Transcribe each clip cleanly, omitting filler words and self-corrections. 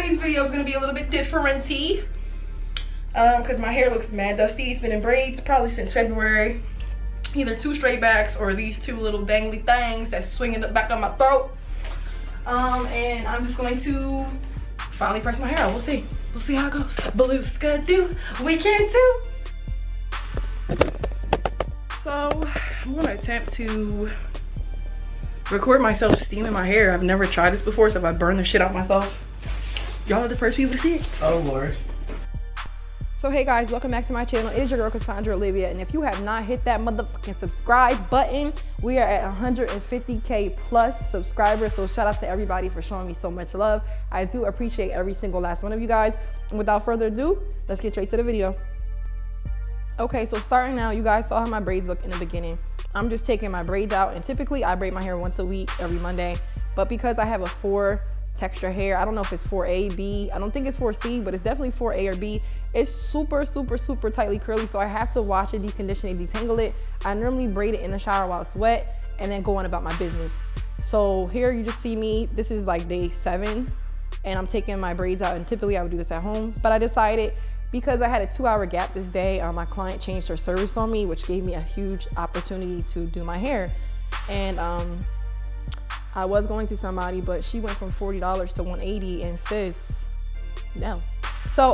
today's video is going to be a little bit different-y. Because my hair looks mad dusty. It's been in braids probably since February. Either 2 straight backs or these 2 little dangly things that's swinging the back of my throat. And I'm just going to finally press my hair out. We'll see. We'll see how it goes. Beluska do. We can too. So I'm going to attempt to record myself steaming my hair. I've never tried this before, so if I burn the shit out myself, y'all are the first people to see it. Oh Lord. So hey guys, welcome back to my channel. It is your girl Cassandra Olivia, and if you have not hit that motherfucking subscribe button, we are at 150k plus subscribers. So shout out to everybody for showing me so much love. I do appreciate every single last one of you guys. And without further ado, let's get straight to the video. Okay, so starting now, you guys saw how my braids look in the beginning. I'm just taking my braids out, and typically I braid my hair once a week, every Monday. But because I have a 4 texture hair, I don't know if it's 4A, B, I don't think it's 4C, but it's definitely 4A or B. It's super tightly curly, so I have to wash it, decondition it, detangle it. I normally braid it in the shower while it's wet and then go on about my business. So here you just see me, this is like day 7, and I'm taking my braids out, and typically I would do this at home, but I decided because I had a 2-hour gap this day, my client changed her service on me, which gave me a huge opportunity to do my hair. And I was going to somebody, but she went from $40 to $180, and sis, no. So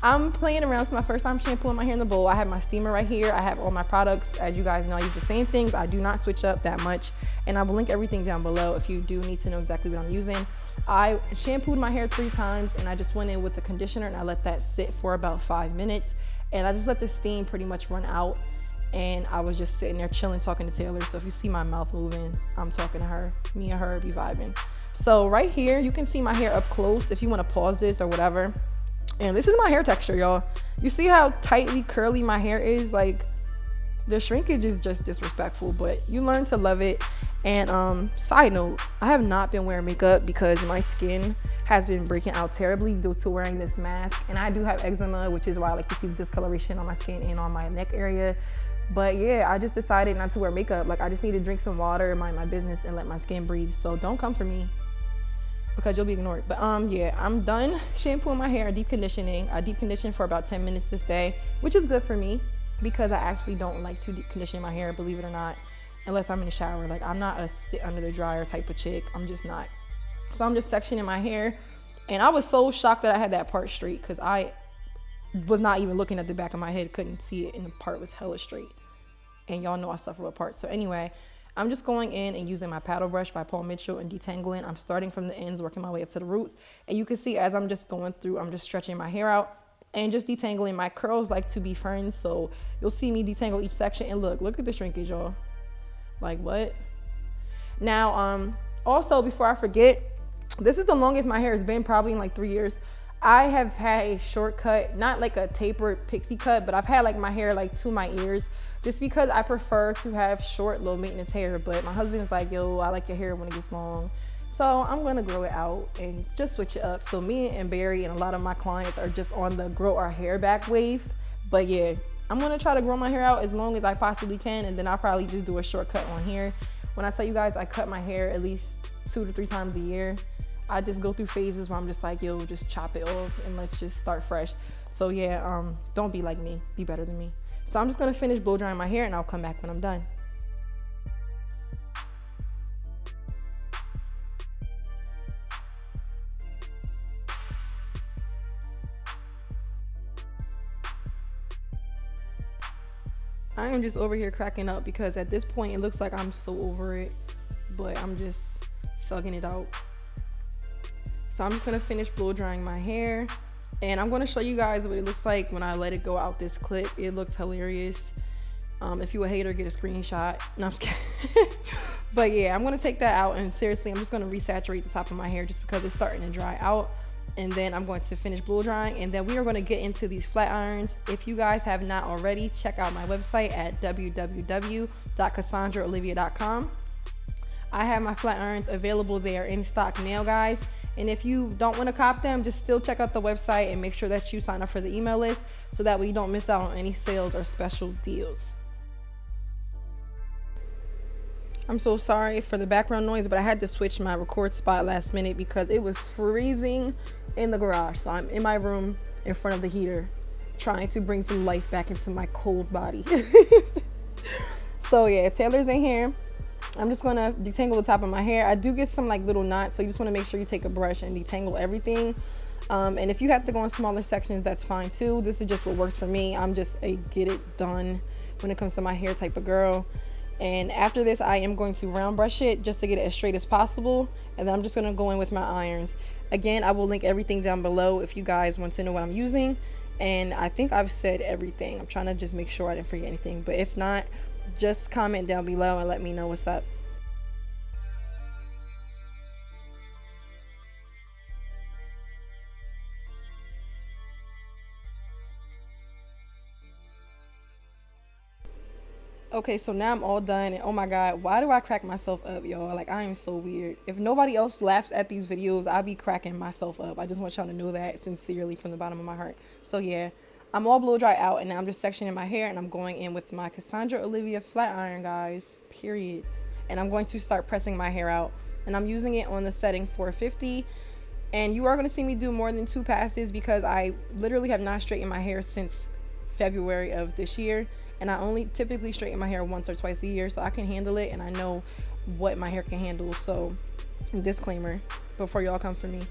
I'm playing around. It's my first time shampooing my hair in the bowl. I have my steamer right here. I have all my products. As you guys know, I use the same things. I do not switch up that much, and I will link everything down below if you do need to know exactly what I'm using. I shampooed my hair 3 times, and I just went in with the conditioner and I let that sit for about 5 minutes, and I just let the steam pretty much run out. And I was just sitting there chilling, talking to Taylor. So if you see my mouth moving, I'm talking to her. Me and her be vibing. So right here, you can see my hair up close if you want to pause this or whatever. And this is my hair texture, y'all. You see how tightly curly my hair is? Like, the shrinkage is just disrespectful, but you learn to love it. And side note, I have not been wearing makeup because my skin has been breaking out terribly due to wearing this mask. And I do have eczema, which is why like you see the discoloration on my skin and on my neck area. But yeah, I just decided not to wear makeup. Like, I just need to drink some water, mind my business, and let my skin breathe. So don't come for me because you'll be ignored. But yeah, I'm done shampooing my hair and deep conditioning. I deep conditioned for about 10 minutes this day, which is good for me because I actually don't like to deep condition my hair, believe it or not, unless I'm in the shower. Like, I'm not a sit under the dryer type of chick. I'm just not. So I'm just sectioning my hair, and I was so shocked that I had that part straight because I was not even looking at the back of my head, couldn't see it, and the part was hella straight. And y'all know I suffer with parts. So anyway, I'm just going in and using my paddle brush by Paul Mitchell and detangling. I'm starting from the ends, working my way up to the roots. And you can see as I'm just going through, I'm just stretching my hair out and just detangling. My curls like to be ferns, so you'll see me detangle each section. And look at the shrinkage, y'all. Like, what? Now, also, before I forget, this is the longest my hair has been, probably in like 3 years. I have had a short cut, not like a tapered pixie cut, but I've had like my hair like to my ears, just because I prefer to have short, low maintenance hair. But my husband's like, yo, I like your hair when it gets long. So I'm gonna grow it out and just switch it up. So me and Barry and a lot of my clients are just on the grow our hair back wave. But yeah, I'm gonna try to grow my hair out as long as I possibly can, and then I'll probably just do a shortcut on here. When I tell you guys I cut my hair at least 2 to 3 times a year, I just go through phases where I'm just like, yo, just chop it off and let's just start fresh. So yeah, don't be like me, be better than me. So I'm just gonna finish blow drying my hair and I'll come back when I'm done. I am just over here cracking up because at this point it looks like I'm so over it, but I'm just thugging it out. So I'm just gonna finish blow drying my hair, and I'm gonna show you guys what it looks like when I let it go out this clip. It looked hilarious. If you a hater, get a screenshot. No, I'm just kidding. But yeah, I'm gonna take that out, and seriously, I'm just gonna resaturate the top of my hair just because it's starting to dry out. And then I'm going to finish blow drying, and then we are going to get into these flat irons. If you guys have not already, check out my website at www.cassandraolivia.com. I have my flat irons available there in stock now, guys. And if you don't want to cop them, just still check out the website and make sure that you sign up for the email list so that way you don't miss out on any sales or special deals. I'm so sorry for the background noise, but I had to switch my record spot last minute because it was freezing in the garage. So I'm in my room in front of the heater trying to bring some life back into my cold body. So yeah, Taylor's in here. I'm just gonna detangle the top of my hair. I do get some like little knots, so you just want to make sure you take a brush and detangle everything. And if you have to go in smaller sections, that's fine too. This is just what works for me. I'm just a get it done when it comes to my hair type of girl. And after this, I am going to round brush it just to get it as straight as possible, and then I'm just going to go in with my irons. Again, I will link everything down below if you guys want to know what I'm using, and I think I've said everything. I'm trying to just make sure I didn't forget anything, but if not, just comment down below and let me know what's up. Okay, so now I'm all done, and oh my god, why do I crack myself up, y'all? Like, I am so weird. If nobody else laughs at these videos, I'll be cracking myself up. I just want y'all to know that sincerely from the bottom of my heart. So yeah, I'm all blow dry out, and now I'm just sectioning my hair, and I'm going in with my Cassandra Olivia flat iron, guys, period. And I'm going to start pressing my hair out, and I'm using it on the setting 450. And you are going to see me do more than 2 passes because I literally have not straightened my hair since February of this year, and I only typically straighten my hair once or twice a year, so I can handle it and I know what my hair can handle. So disclaimer before y'all come for me.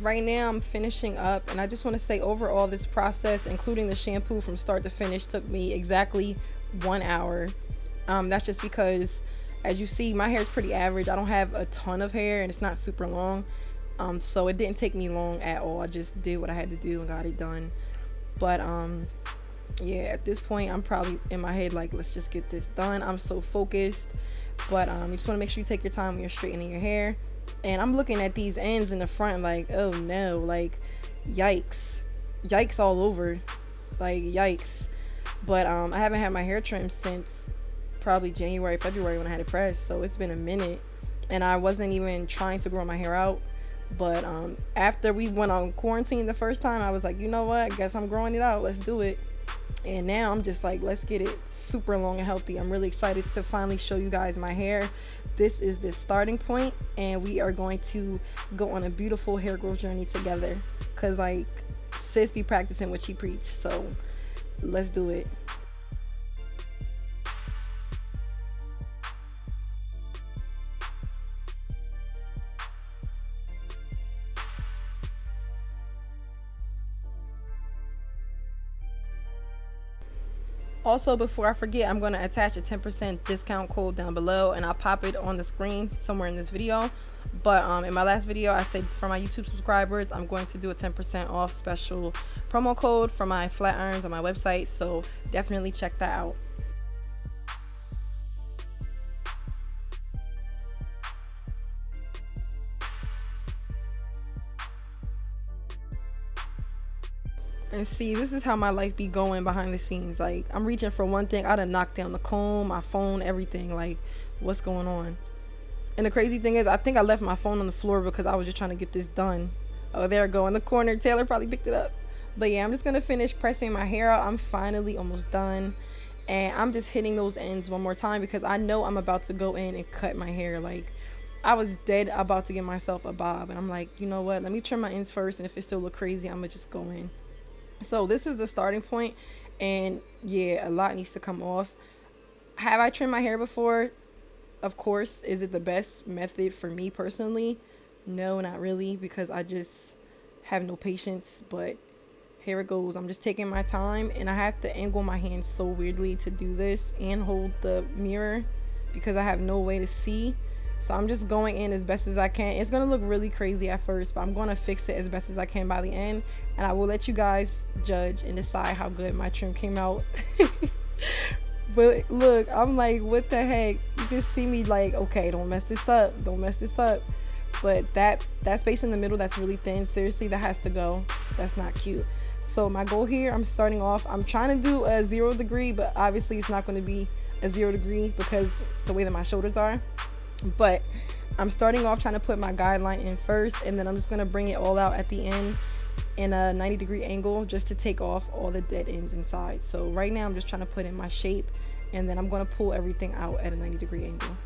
Right now I'm finishing up, and I just want to say overall this process, including the shampoo from start to finish, took me exactly 1 hour. That's just because, as you see, my hair is pretty average. I don't have a ton of hair and it's not super long. So it didn't take me long at all. I just did what I had to do and got it done. But yeah, at this point I'm probably in my head like, let's just get this done. I'm so focused. But you just want to make sure you take your time when you're straightening your hair. And I'm looking at these ends in the front like, oh no, like yikes all over, like yikes. But I haven't had my hair trimmed since probably January, February when I had it pressed, so it's been a minute. And I wasn't even trying to grow my hair out. But after we went on quarantine the first time, I was like, you know what, I guess I'm growing it out, let's do it. And now I'm just like, let's get it super long and healthy. I'm really excited to finally show you guys my hair. This is the starting point, and we are going to go on a beautiful hair growth journey together, because like sis be practicing what she preach, so let's do it. Also, before I forget, I'm going to attach a 10% discount code down below, and I'll pop it on the screen somewhere in this video. But in my last video, I said for my YouTube subscribers, I'm going to do a 10% off special promo code for my flat irons on my website, so definitely check that out. And see, this is how my life be going behind the scenes. Like, I'm reaching for one thing, I done knocked down the comb, my phone, everything. Like, what's going on? And the crazy thing is, I think I left my phone on the floor because I was just trying to get this done. Oh, there I go in the corner. Taylor probably picked it up. But yeah, I'm just gonna finish pressing my hair out. I'm finally almost done, and I'm just hitting those ends one more time because I know I'm about to go in and cut my hair. Like, I was dead about to give myself a bob, and I'm like, you know what, let me trim my ends first, and if it still look crazy, I'm gonna just go in. So this is the starting point, and yeah, a lot needs to come off. Have I trimmed my hair before? Of course. Is it the best method for me personally? No, not really, because I just have no patience. But here it goes. I'm just taking my time, and I have to angle my hands so weirdly to do this and hold the mirror because I have no way to see. So I'm just going in as best as I can. It's going to look really crazy at first, but I'm going to fix it as best as I can by the end. And I will let you guys judge and decide how good my trim came out. But look, I'm like, what the heck? You can see me like, okay, don't mess this up. Don't mess this up. But that space in the middle that's really thin, seriously, that has to go. That's not cute. So my goal here, I'm starting off, I'm trying to do a 0 degree, but obviously it's not going to be a 0 degree because the way that my shoulders are. But I'm starting off trying to put my guideline in first, and then I'm just going to bring it all out at the end in a 90-degree angle just to take off all the dead ends inside. So right now I'm just trying to put in my shape, and then I'm going to pull everything out at a 90-degree angle.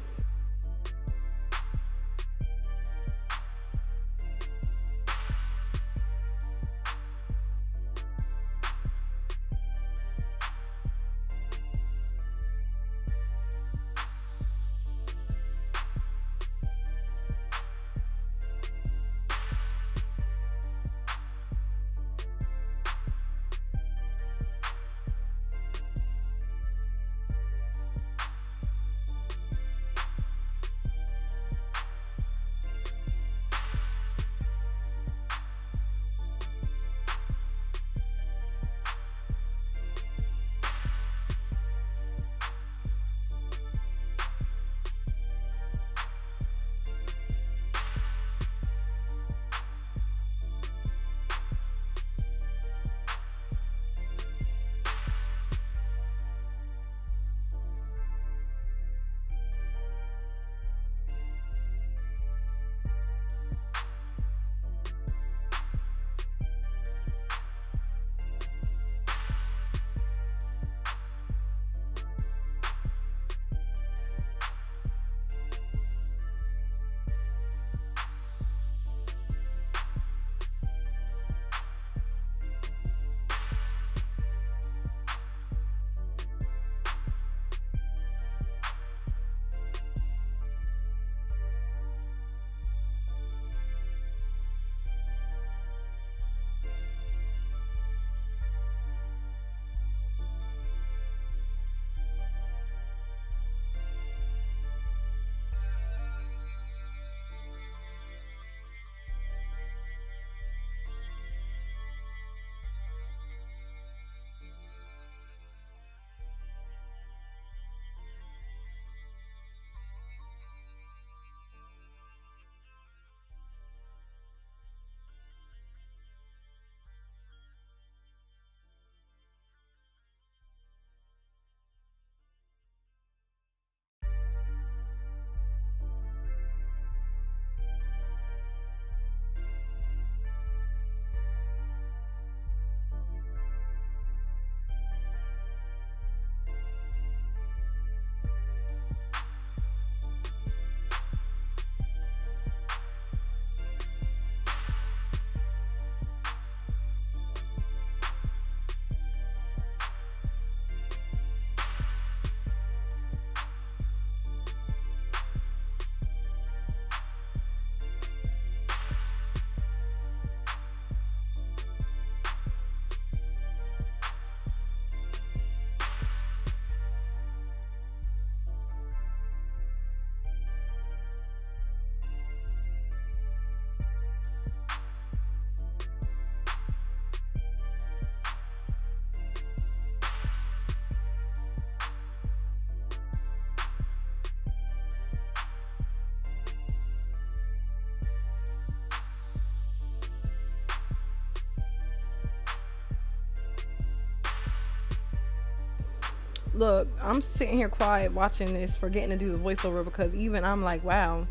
Look, I'm sitting here quiet watching this, forgetting to do the voiceover because even I'm like, wow,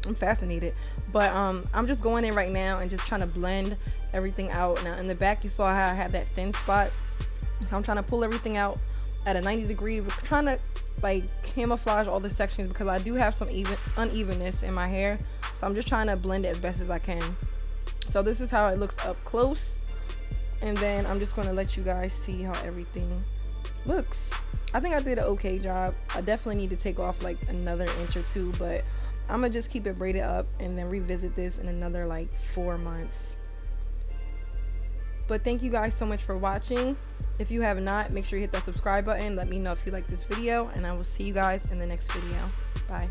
I'm fascinated. But I'm just going in right now and just trying to blend everything out. Now in the back you saw how I had that thin spot, so I'm trying to pull everything out at a 90-degree. We're trying to like camouflage all the sections because I do have some unevenness in my hair, so I'm just trying to blend it as best as I can. So this is how it looks up close, and then I'm just going to let you guys see how everything looks. I think I did an okay job. I definitely need to take off like another inch or two, but I'm gonna just keep it braided up and then revisit this in another like 4 months. But thank you guys so much for watching. If you have not, make sure you hit that subscribe button. Let me know if you like this video, and I will see you guys in the next video. Bye.